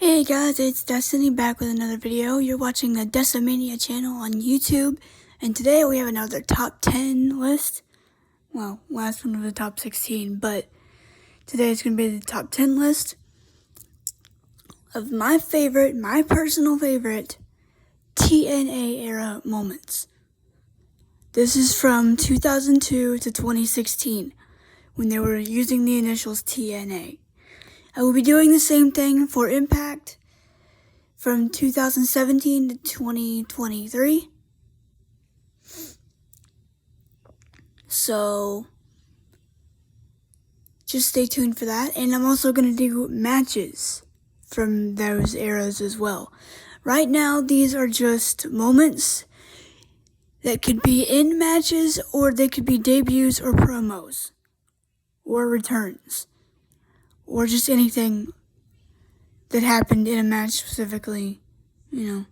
Hey guys, it's Destiny back with another video. You're watching the Dessa Mania channel on YouTube, and today we have another top 10 list. Well, last one was the top 16, but today it's going to be the top 10 list of my personal favorite TNA era moments. This is from 2002 to 2016, when they were using the initials TNA. I will be doing the same thing for Impact from 2017 to 2023. So, just stay tuned for that. And I'm also going to do matches from those eras as well. Right now, these are just moments that could be in matches, or they could be debuts or promos, or returns, or just anything that happened in a match specifically, I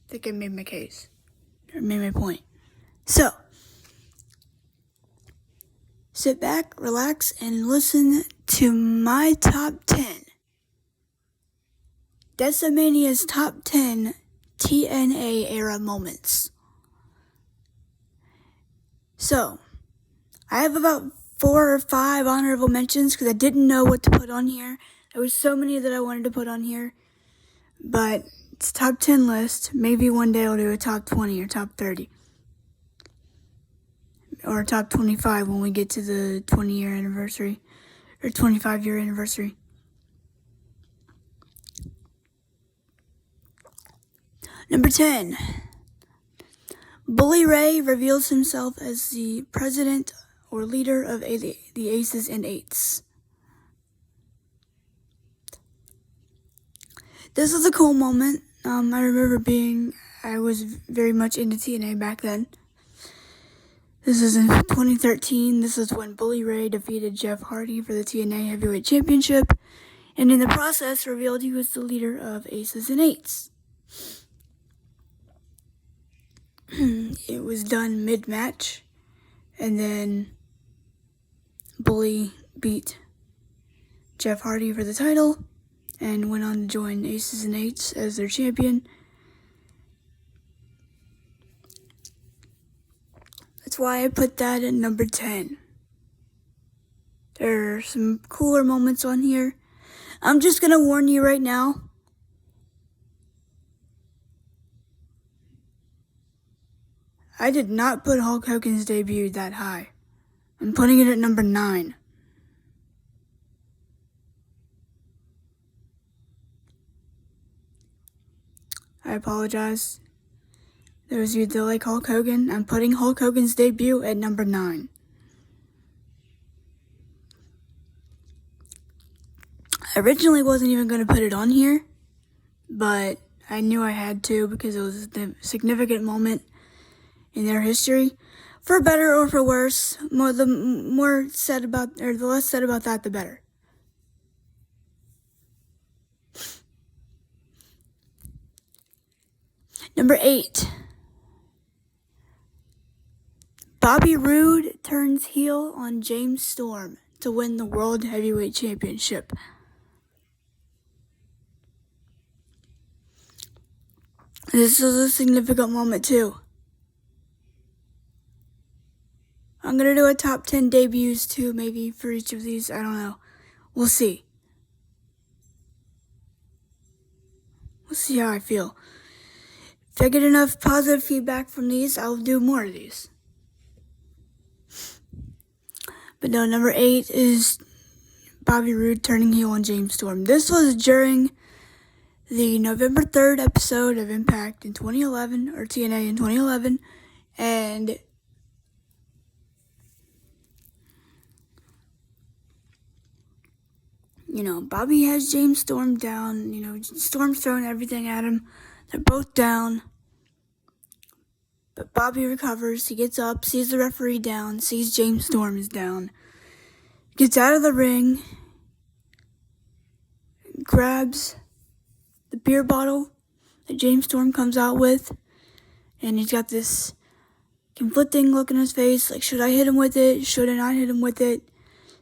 think I made my case, or made my point. So, sit back, relax, and listen to my top 10. Dessa Mania's top 10 TNA era moments. So, I have about 4 or 5 honorable mentions because I didn't know what to put on here. There was so many that I wanted to put on here, but it's a top 10 list. Maybe one day I'll do a top 20 or top 30. Or top 25 when we get to the 20-year anniversary, or 25-year anniversary. Number 10. Bully Ray reveals himself as the president or leader of the Aces and Eights. This was a cool moment. I remember I was very much into TNA back then. This was in 2013. This is when Bully Ray defeated Jeff Hardy for the TNA Heavyweight Championship, and in the process revealed he was the leader of Aces and Eights. It was done mid-match, and then Bully beat Jeff Hardy for the title and went on to join Aces and Eights as their champion. That's why I put that at number 10. There are some cooler moments on here. I'm just going to warn you right now. I did not put Hulk Hogan's debut that high. I'm putting it at number 9. I apologize. Those of you that like Hulk Hogan, I'm putting Hulk Hogan's debut at number 9. I originally wasn't even going to put it on here, but I knew I had to because it was a significant moment in their history. For better or for worse, the less said about that, the better. Number 8. Bobby Roode turns heel on James Storm to win the World Heavyweight Championship. This was a significant moment too. I'm going to do a top 10 debuts too, maybe for each of these. I don't know. We'll see. We'll see how I feel. If I get enough positive feedback from these, I'll do more of these. But no, number 8 is Bobby Roode turning heel on James Storm. This was during the November 3rd episode of Impact in 2011, or TNA in 2011, and Bobby has James Storm down. Storm's throwing everything at him. They're both down. But Bobby recovers. He gets up, sees the referee down, sees James Storm is down. Gets out of the ring. Grabs the beer bottle that James Storm comes out with. And he's got this conflicting look in his face. Like, should I hit him with it? Should I not hit him with it?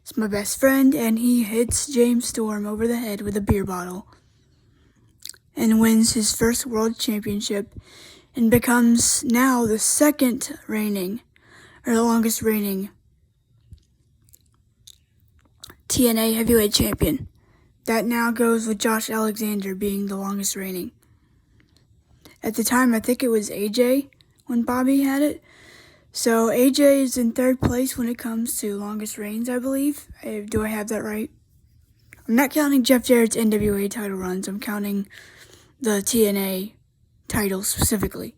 is my best friend, and he hits James Storm over the head with a beer bottle and wins his first world championship and becomes now the longest reigning TNA heavyweight champion. That now goes with Josh Alexander being the longest reigning. At the time, I think it was AJ when Bobby had it. So AJ is in third place when it comes to longest reigns, I believe. Do I have that right? I'm not counting Jeff Jarrett's NWA title runs. I'm counting the TNA title specifically.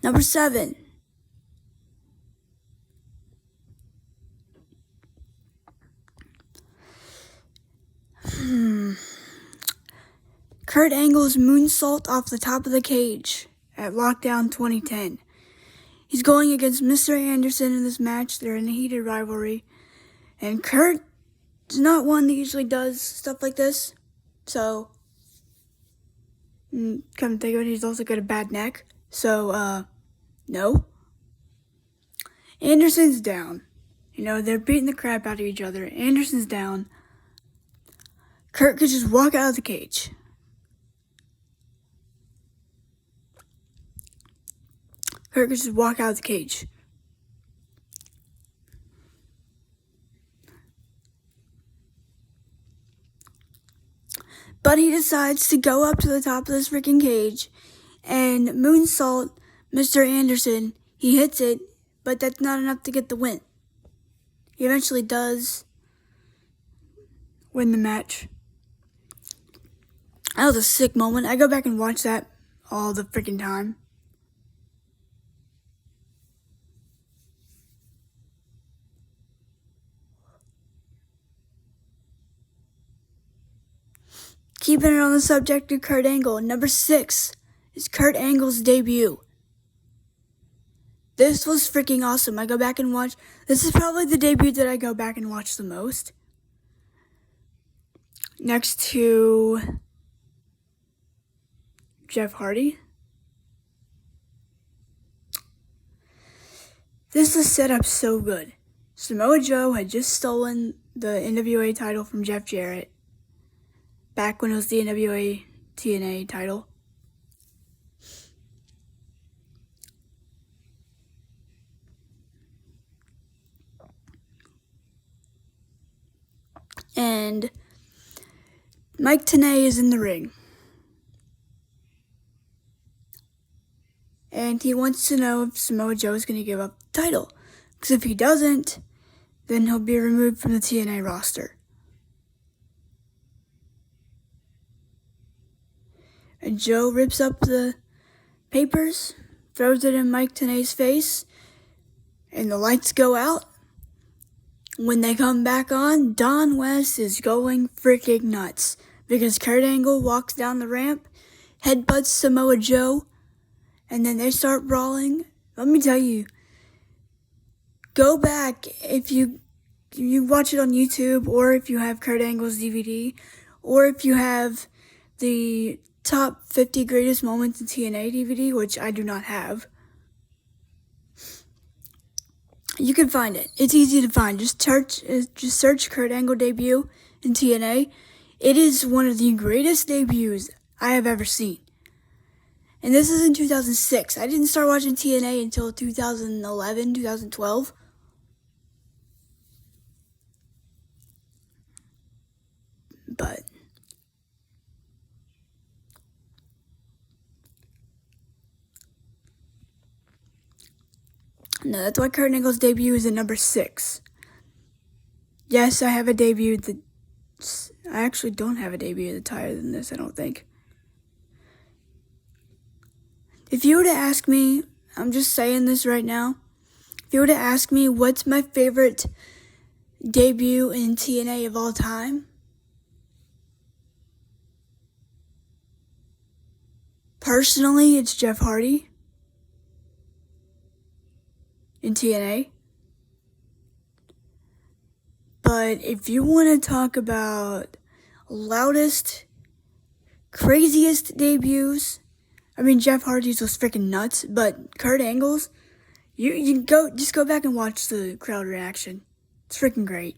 Number 7. Kurt Angle's moonsault off the top of the cage at Lockdown 2010. He's going against Mr. Anderson in this match. They're in a heated rivalry. And Kurt is not one that usually does stuff like this. So, come to think of it, he's also got a bad neck. So, no. Anderson's down. They're beating the crap out of each other. Anderson's down. Kurt could just walk out of the cage. Kurt could just walk out of the cage. But he decides to go up to the top of this freaking cage and moonsault Mr. Anderson. He hits it, but that's not enough to get the win. He eventually does win the match. That was a sick moment. I go back and watch that all the freaking time. Keeping it on the subject of Kurt Angle, number 6 is Kurt Angle's debut. This was freaking awesome. I go back and watch. This is probably the debut that I go back and watch the most. Next to Jeff Hardy. This is set up so good. Samoa Joe had just stolen the NWA title from Jeff Jarrett back when it was the NWA TNA title. And Mike TNA is in the ring. And he wants to know if Samoa Joe is going to give up the title. Because if he doesn't, then he'll be removed from the TNA roster. And Joe rips up the papers, throws it in Mike TNA's face, and the lights go out. When they come back on, Don West is going freaking nuts because Kurt Angle walks down the ramp, headbutts Samoa Joe, and then they start brawling. Let me tell you, go back if you watch it on YouTube, or if you have Kurt Angle's DVD, or if you have the top 50 greatest moments in TNA DVD, which I do not have. You can find it. It's easy to find. Just search Kurt Angle debut in TNA. It is one of the greatest debuts I have ever seen. And this is in 2006. I didn't start watching TNA until 2011, 2012. But no, that's why Kurt Angle's debut is at number 6. Yes, I have a debut I actually don't have a debut that's higher than this, I don't think. If you were to ask me, I'm just saying this right now, if you were to ask me what's my favorite debut in TNA of all time, personally, it's Jeff Hardy in TNA. But if you want to talk about loudest, craziest debuts, I mean, Jeff Hardy's was freaking nuts, but Kurt Angle's, You can just go back and watch the crowd reaction. It's freaking great.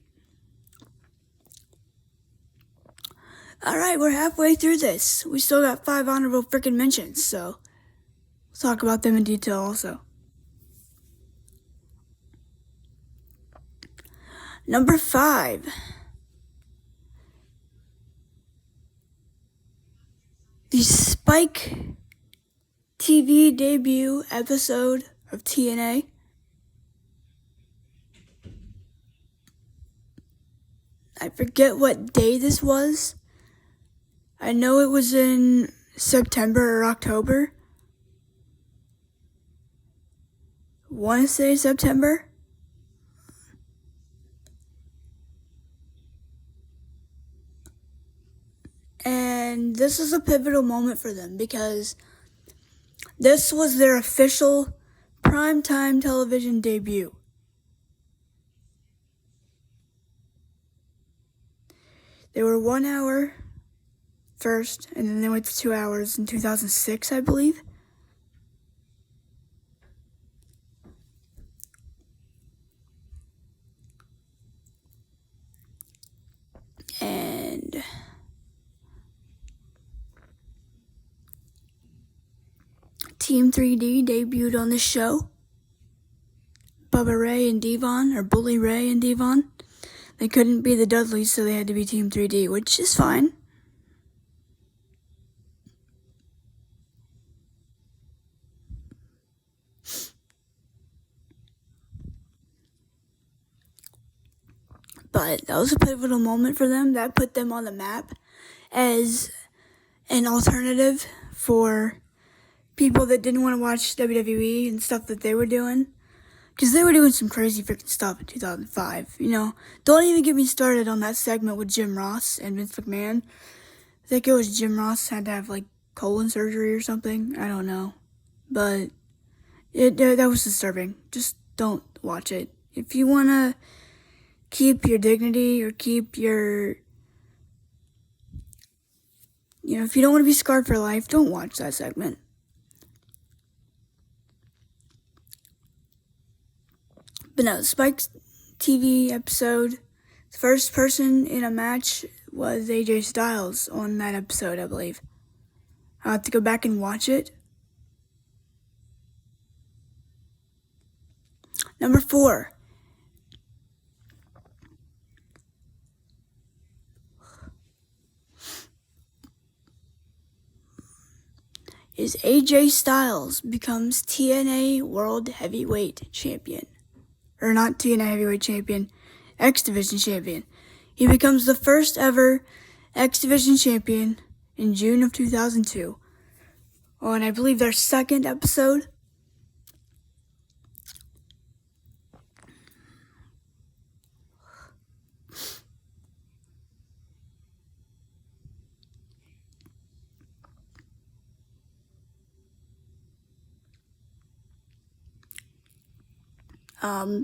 Alright, we're halfway through this. We still got 5 honorable freaking mentions, so we'll talk about them in detail also. Number 5. The Spike TV debut episode of TNA. I forget what day this was. I know it was in September or October. Want to say September? And this is a pivotal moment for them because this was their official primetime television debut. They were 1 hour first, and then they went to 2 hours in 2006, I believe. And Team 3D debuted on the show. Bubba Ray and Devon, or Bully Ray and Devon. They couldn't be the Dudleys, so they had to be Team 3D, which is fine. But that was a pivotal moment for them. That put them on the map as an alternative for people that didn't want to watch WWE and stuff that they were doing. Because they were doing some crazy freaking stuff in 2005, you know. Don't even get me started on that segment with Jim Ross and Vince McMahon. I think it was Jim Ross had to have, like, colon surgery or something. I don't know. But that was disturbing. Just don't watch it. If you want to keep your dignity or keep your... You know, if you don't want to be scarred for life, don't watch that segment. But no, Spike's TV episode, the first person in a match was AJ Styles on that episode, I believe. I'll have to go back and watch it. Number 4. Is AJ Styles becomes TNA World Heavyweight Champion. Or not TNA Heavyweight Champion, X Division Champion. He becomes the first ever X Division Champion in June of 2002. On, I believe, their second episode.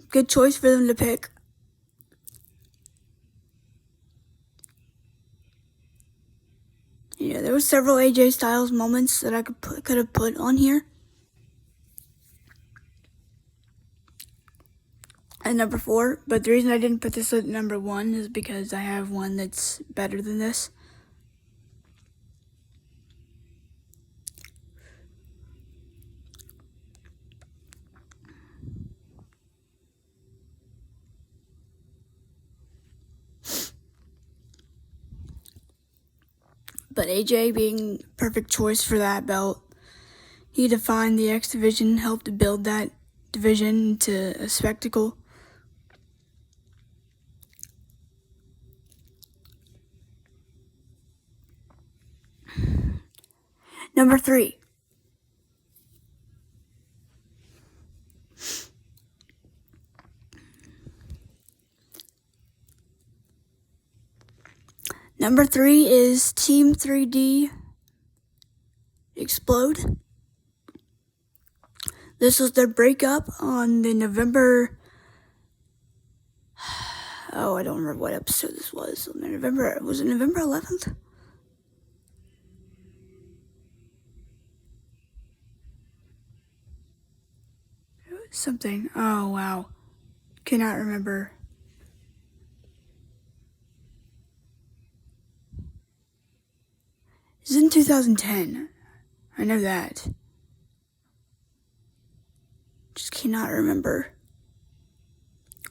Good choice for them to pick. Yeah, there were several AJ Styles moments that I could have put on here. At number 4, but the reason I didn't put this at number 1 is because I have one that's better than this. But AJ being perfect choice for that belt. He defined the X Division, helped build that division into a spectacle. Number 3. Number 3 is Team 3D Explode. This was their breakup on the November... Oh, I don't remember what episode this was. Was it November 11th? something. Oh, wow. Cannot remember. It's in 2010. I know that. Just cannot remember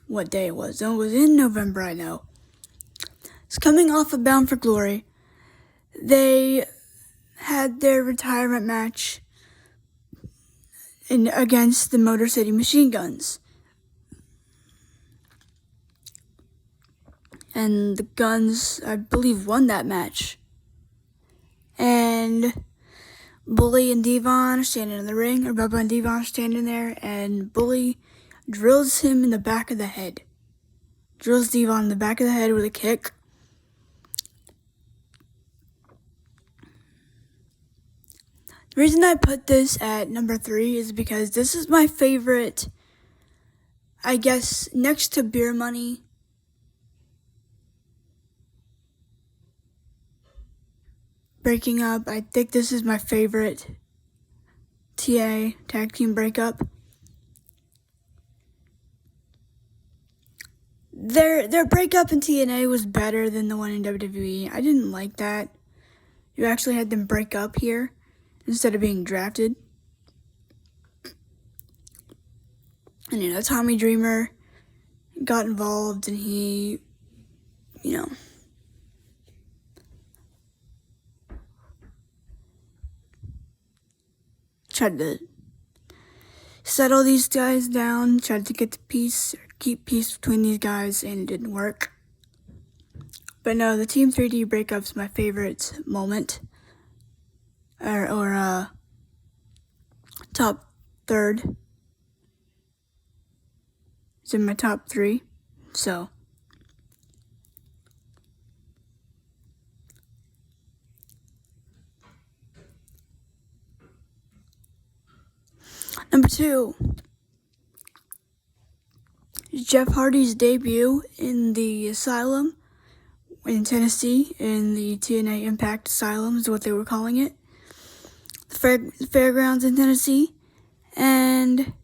what day it was. It was in November, I know. It's coming off of Bound for Glory. They had their retirement match against the Motor City Machine Guns. And the Guns, I believe, won that match. And Bully and Devon are standing in the ring, or Bubba and Devon are standing there, and Bully drills him in the back of the head. Drills Devon in the back of the head with a kick. The reason I put this at number 3 is because this is my favorite, I guess, next to Beer Money. Breaking up, I think this is my favorite TNA tag team breakup. Their breakup in TNA was better than the one in WWE. I didn't like that. You actually had them break up here instead of being drafted. And, Tommy Dreamer got involved and he, tried to settle these guys down, tried to get the peace, or keep peace between these guys, and it didn't work. But no, the Team 3D breakup's my favorite moment. Or top third. It's in my top 3, so. Number 2 is Jeff Hardy's debut in the Asylum in Tennessee, in the TNA Impact Asylum is what they were calling it. The fairgrounds in Tennessee. And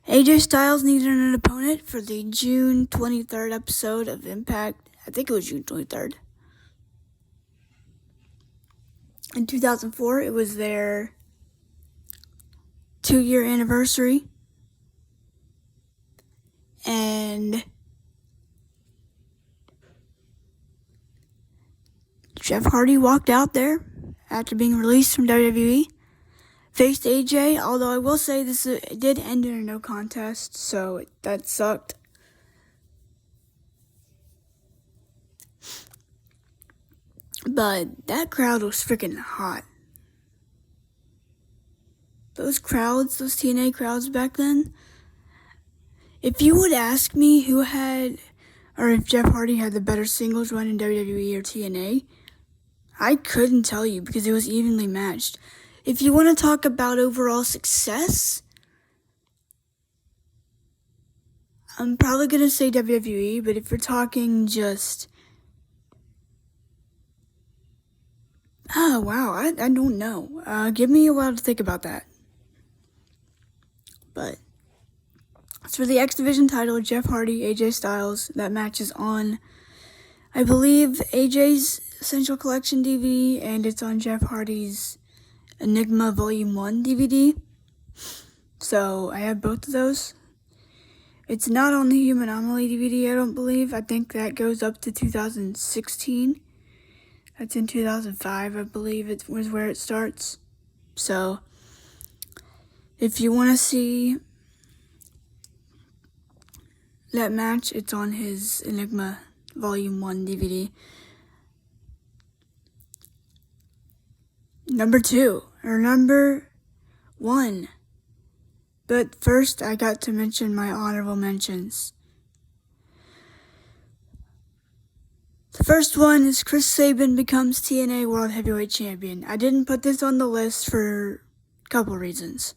AJ Styles needed an opponent for the June 23rd episode of Impact. I think it was June 23rd. In 2004, it was their 2-year anniversary. And Jeff Hardy walked out there after being released from WWE, faced AJ, although I will say this did end in a no contest, so that sucked. But that crowd was freaking hot. Those crowds, those TNA crowds back then, if you would ask me who had, or if Jeff Hardy had the better singles run in WWE or TNA, I couldn't tell you because it was evenly matched. If you want to talk about overall success, I'm probably going to say WWE, but if we're talking just, oh wow, I don't know. Give me a while to think about that. But it's for the X Division title, Jeff Hardy, AJ Styles. That match is on, I believe, AJ's Essential Collection DVD, and it's on Jeff Hardy's Enigma Volume 1 DVD. So I have both of those. It's not on the Human Anomaly DVD, I don't believe. I think that goes up to 2016. That's in 2005, I believe it was where it starts. So if you want to see that match, it's on his Enigma Volume 1 DVD. Number 1. But first, I got to mention my honorable mentions. The first one is Chris Sabin becomes TNA World Heavyweight Champion. I didn't put this on the list for a couple reasons.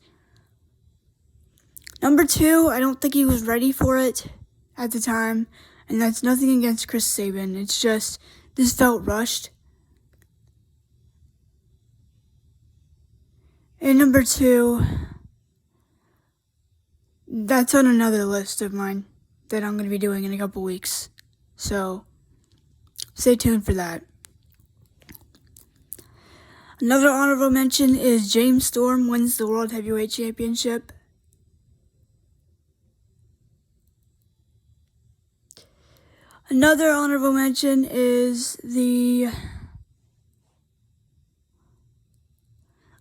Number 2, I don't think he was ready for it at the time, and that's nothing against Chris Sabin. It's just, this felt rushed. And number 2, That's on another list of mine that I'm going to be doing in a couple weeks. So, stay tuned for that. Another honorable mention is James Storm wins the World Heavyweight Championship. Another honorable mention is the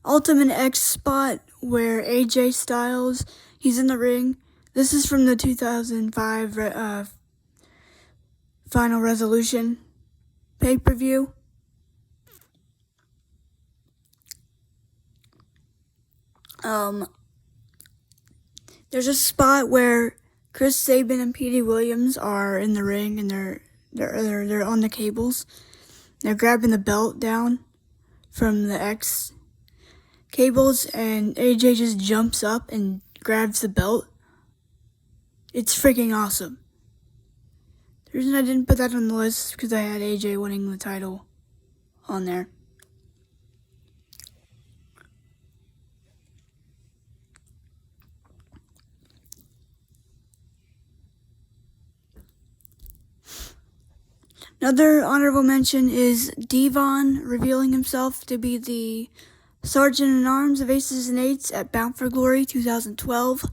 Ultimate X spot where AJ Styles, he's in the ring. This is from the 2005 Final Resolution pay-per-view. There's a spot where Chris Sabin and Petey Williams are in the ring and they're on the cables. They're grabbing the belt down from the X cables, and AJ just jumps up and grabs the belt. It's freaking awesome. The reason I didn't put that on the list is because I had AJ winning the title on there. Another honorable mention is Devon revealing himself to be the Sergeant-at-Arms of Aces and Eights at Bound for Glory 2012.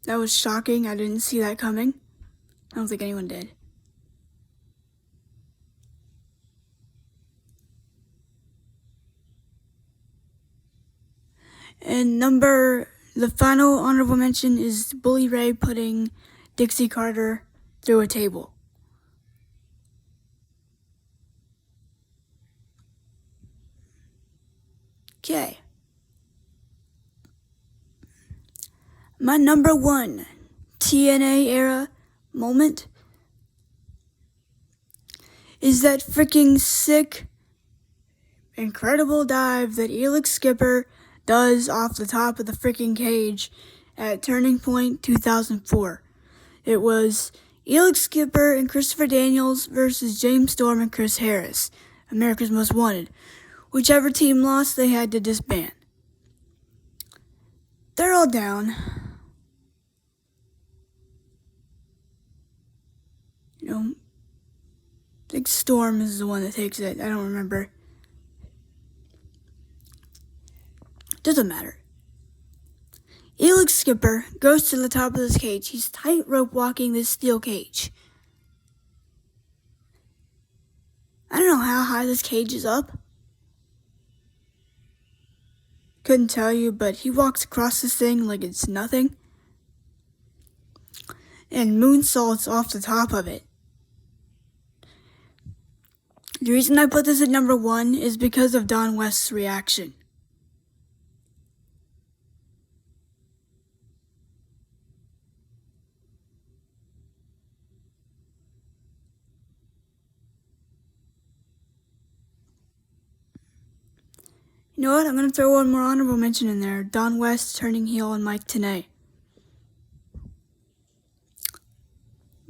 That was shocking. I didn't see that coming. I don't think anyone did. And the final honorable mention is Bully Ray putting Dixie Carter through a table. Okay. My number one TNA era moment is that freaking sick, incredible dive that Elix Skipper does off the top of the freaking cage at Turning Point 2004. It was Elix Skipper and Christopher Daniels versus James Storm and Chris Harris, America's Most Wanted. Whichever team lost, they had to disband. They're all down. I think Storm is the one that takes it. I don't remember. Doesn't matter. Elix Skipper goes to the top of this cage. He's tightrope walking this steel cage. I don't know how high this cage is up. Couldn't tell you, but he walks across this thing like it's nothing. And moonsaults off the top of it. The reason I put this at number one is because of Don West's reaction. You know what? I'm going to throw one more honorable mention in there. Don West turning heel on Mike Tenay.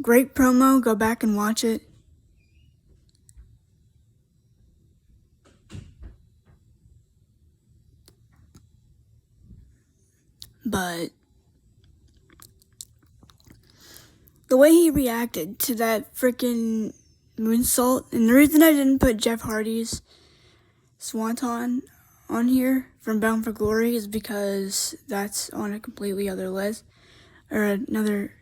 Great promo. Go back and watch it. But the way he reacted to that freaking moonsault, and the reason I didn't put Jeff Hardy's Swanton on here from Bound for Glory is because that's on a completely other list, or another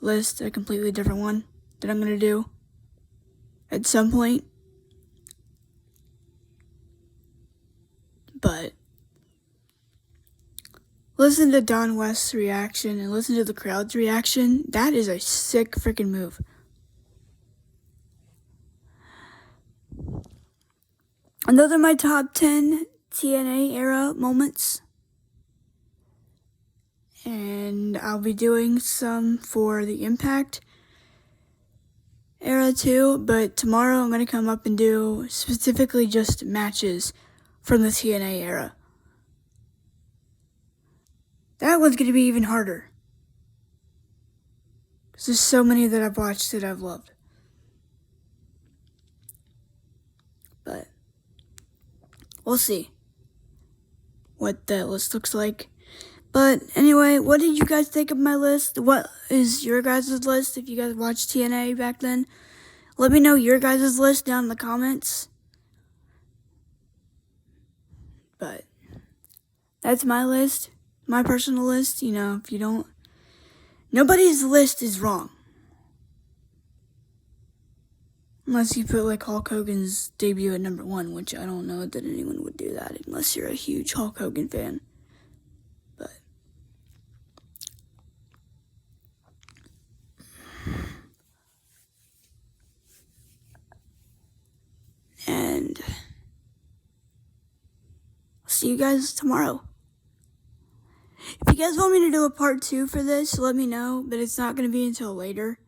list, a completely different one that I'm going to do at some point. But listen to Don West's reaction and listen to the crowd's reaction. That is a sick freaking move. Another of my top 10 TNA era moments. And I'll be doing some for the Impact era too. But tomorrow I'm going to come up and do specifically just matches from the TNA era. That one's going to be even harder. Because there's so many that I've watched that I've loved. But we'll see what that list looks like. But anyway, what did you guys think of my list? What is your guys' list if you guys watched TNA back then? Let me know your guys' list down in the comments. But that's my list, my personal list. You know, if you don't, nobody's list is wrong. Unless you put like Hulk Hogan's debut at number 1, which I don't know that anyone would do that unless you're a huge Hulk Hogan fan. But and I'll see you guys tomorrow. If you guys want me to do a part 2 for this, let me know, but it's not going to be until later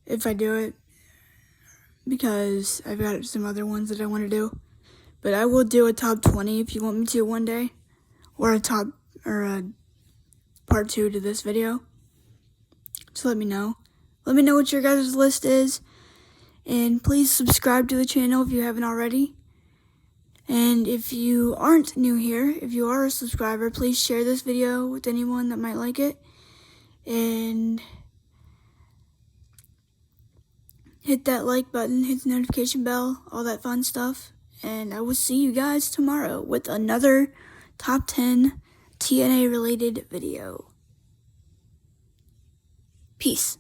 if I do it, because I've got some other ones that I want to do. But I will do a top 20 if you want me to one day, or a part 2 to this video. So let me know. Let me know what your guys' list is, and please subscribe to the channel if you haven't already. And if you aren't new here, if you are a subscriber, please share this video with anyone that might like it. And hit that like button, hit the notification bell, all that fun stuff. And I will see you guys tomorrow with another top 10 TNA related video. Peace.